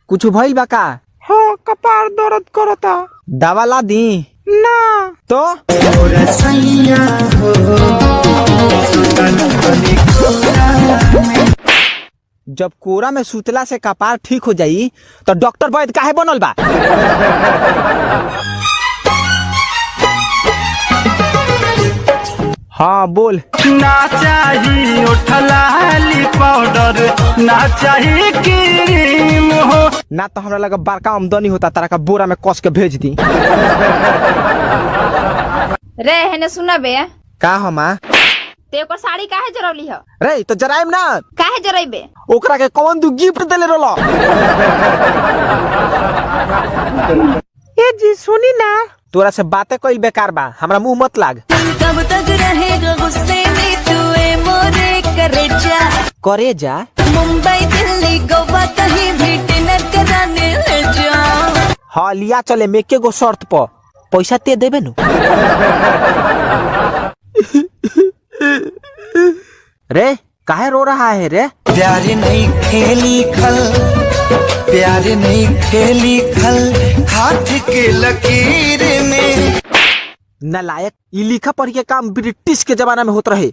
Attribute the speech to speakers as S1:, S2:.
S1: कुछ भइल बा का?
S2: हाँ कपार दर्द करता।
S1: दवा ला दी
S2: ना
S1: तो जब कोरा में सुतला से कपार ठीक हो जाई तो डॉक्टर वैद्य काहे बनल बा? हाँ बोल।
S2: ना चाहिए उठलाली पाउडर, ना चाहिए क्रीम हो।
S1: ना तो हमरा लगा बड़का आमदनी होता तारा का बोरा में कस के भेज दी।
S3: रे हेने सुना बे
S1: का हमा
S3: ते ओकर साड़ी काहे जरौली ह?
S1: रे तो जराइम ना
S3: काहे जरैबे?
S1: ओकरा के कौन दू गिफ्ट देले रहलो?
S2: ए जी सुनी ना,
S1: तोरा से बातें कइल बेकार बा, हमरा मुंह मत लाग।
S4: कब तक रहेगा गुस्से में तू ए मोरे करेजा?
S1: करेजा
S4: मुंबई दिल्ली गोवा कहीं भी डिनर कराने ले जा।
S1: हाँ लिया चले मेके गो शर्त पर पैसा ते देबे नु। रे काहे रो रहा है रे?
S5: प्यारे नहीं खेली खल, प्यारे नहीं खेली खल, हाथ के लकीर में।
S1: नालायक, ई लिखा पढ़ के काम ब्रिटिश के जमाना में होत रहे।